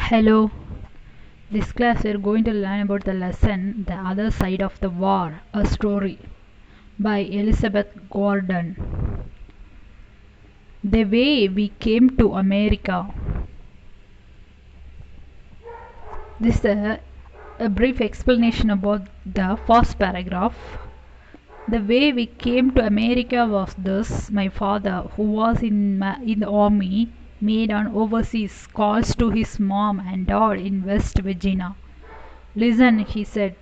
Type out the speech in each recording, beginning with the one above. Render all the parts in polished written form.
Hello, this class we are going to learn about the lesson The Other Side of the War, a story by Elizabeth Gordon. The way we came to America. This is a brief explanation about the first paragraph. The way we came to America was this. My father, who was in the army, made an overseas calls to his mom and dad in West Virginia. Listen, he said.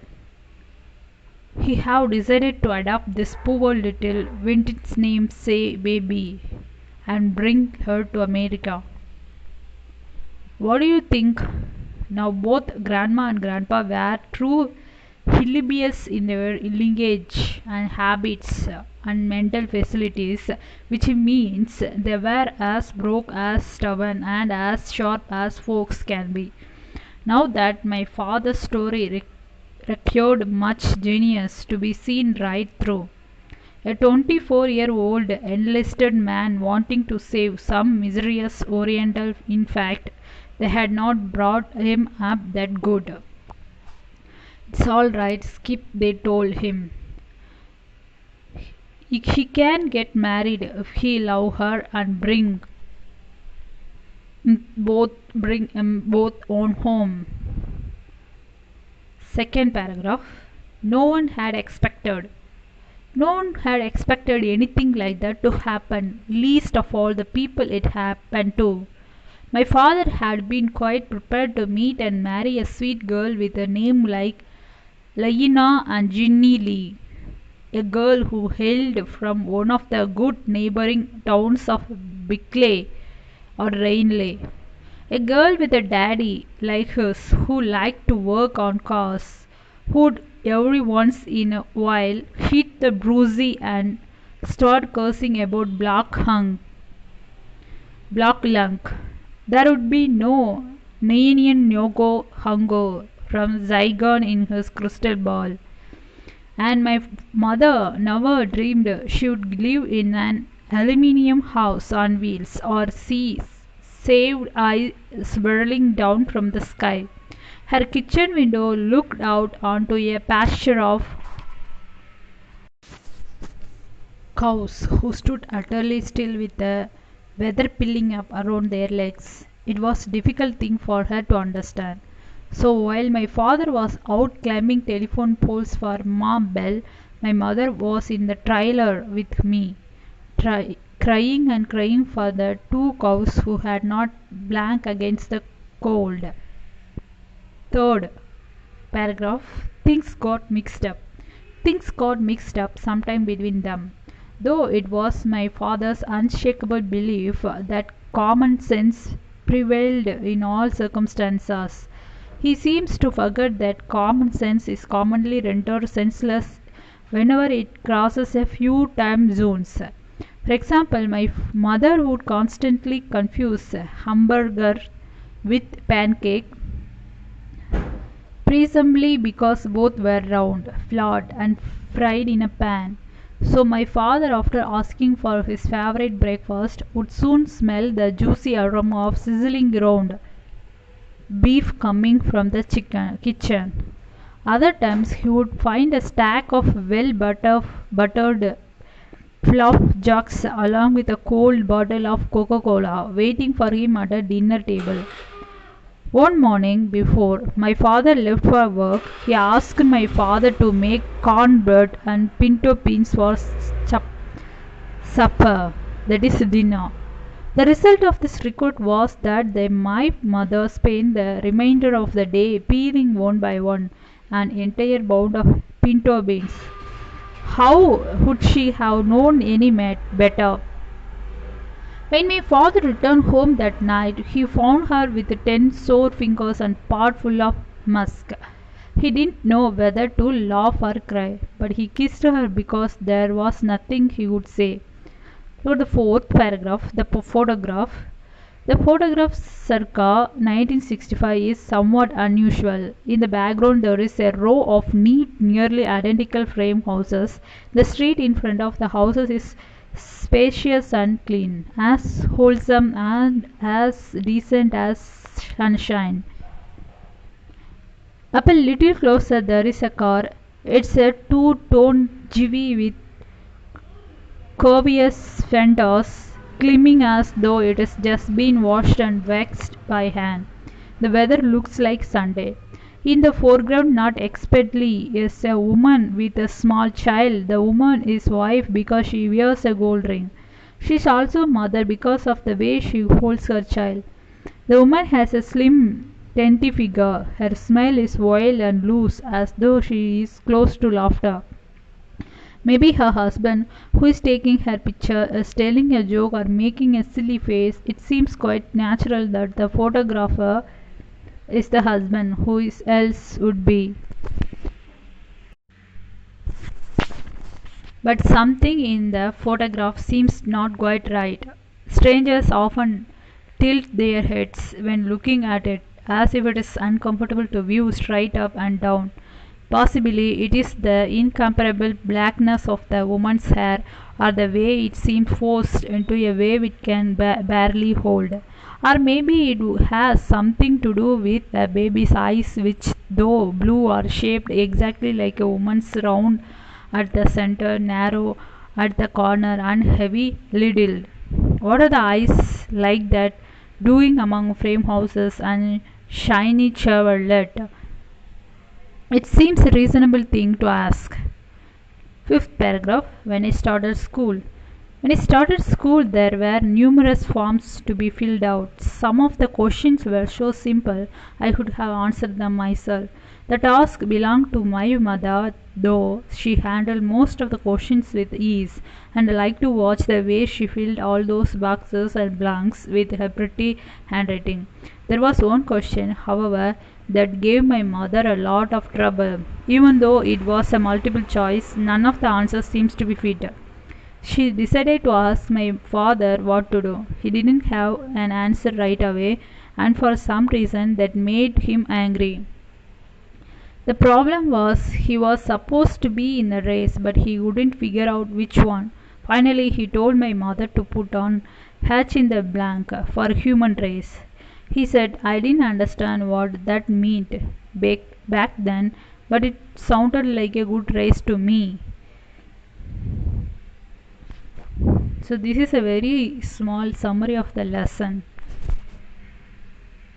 He have decided to adopt this poor little vintage name say baby and bring her to America. What do you think? Now both grandma and grandpa were true hillbillies in their language and habits and mental facilities, which means they were as broke, as stubborn, and as sharp as folks can be. Now that my father's story required much genius to be seen right through. A 24-year-old enlisted man wanting to save some mysterious Oriental. In fact, they had not brought him up that good. It's all right, Skip, they told him. He can get married if he love her and bring both on home. Second paragraph. No one had expected anything like that to happen, least of all the people it happened to. My father had been quite prepared to meet and marry a sweet girl with a name like Lena and Ginny Lee, a girl who hailed from one of the good neighboring towns of Bickley or Rainley. A girl with a daddy like his who liked to work on cars, who'd every once in a while hit the bruisey and start cursing about black lunk. There would be no Nyan Yogo Hungo from Zygon in his crystal ball. And my mother never dreamed she would live in an aluminium house on wheels or see saved eyes swirling down from the sky. Her kitchen window looked out onto a pasture of cows who stood utterly still with the weather piling up around their legs. It was a difficult thing for her to understand. So while my father was out climbing telephone poles for Ma Bell, my mother was in the trailer with me, crying and crying for the two cows who had not blank against the cold. Third paragraph. Things got mixed up. Things got mixed up sometime between them, though it was my father's unshakable belief that common sense prevailed in all circumstances. He seems to forget that common sense is commonly rendered senseless whenever it crosses a few time zones. For example, my mother would constantly confuse hamburger with pancake, presumably because both were round, flat, and fried in a pan. So my father, after asking for his favorite breakfast, would soon smell the juicy aroma of sizzling ground beef coming from the kitchen. Other times he would find a stack of buttered flapjacks along with a cold bottle of Coca-Cola waiting for him at a dinner table. One morning before my father left for work, he asked my father to make cornbread and pinto beans for supper, that is dinner. The result of this request was that my mother spent the remainder of the day peeling one by one an entire pound of pinto beans. How would she have known any better? When my father returned home that night, he found her with 10 sore fingers and pot full of musk. He didn't know whether to laugh or cry, but he kissed her because there was nothing he would say. To the fourth paragraph, the photograph. The photograph circa 1965 is somewhat unusual. In the background there is a row of neat, nearly identical frame houses. The street in front of the houses is spacious and clean, as wholesome and as decent as sunshine. Up a little closer there is a car. It's a two-tone Chevy with curvaceous fenders, gleaming as though it has just been washed and waxed by hand. The weather looks like Sunday. In the foreground, not expectedly, is a woman with a small child. The woman is wife because she wears a gold ring. She is also mother because of the way she holds her child. The woman has a slim, dainty figure. Her smile is wild and loose as though she is close to laughter. Maybe her husband, who is taking her picture, is telling a joke or making a silly face. It seems quite natural that the photographer is the husband, who else would be. But something in the photograph seems not quite right. Strangers often tilt their heads when looking at it, as if it is uncomfortable to view straight up and down. Possibly it is the incomparable blackness of the woman's hair, or the way it seemed forced into a wave it can barely hold. Or maybe it has something to do with the baby's eyes, which, though blue, are shaped exactly like a woman's, round at the center, narrow at the corner, and heavy lidded. What are the eyes like that doing among frame houses and shiny Chevrolet? It seems a reasonable thing to ask. Fifth paragraph. When I started school. When I started school, there were numerous forms to be filled out. Some of the questions were so simple I could have answered them myself. The task belonged to my mother, though she handled most of the questions with ease, and I liked to watch the way she filled all those boxes and blanks with her pretty handwriting. There was one question, however, that gave my mother a lot of trouble. Even though it was a multiple choice, none of the answers seems to be fit. She decided to ask my father what to do. He didn't have an answer right away, and for some reason that made him angry. The problem was he was supposed to be in the race, but he couldn't figure out which one. Finally, he told my mother to put on hatch in the blank for human race. He said I didn't understand what that meant back then, but it sounded like a good race to me. So this is a very small summary of the lesson.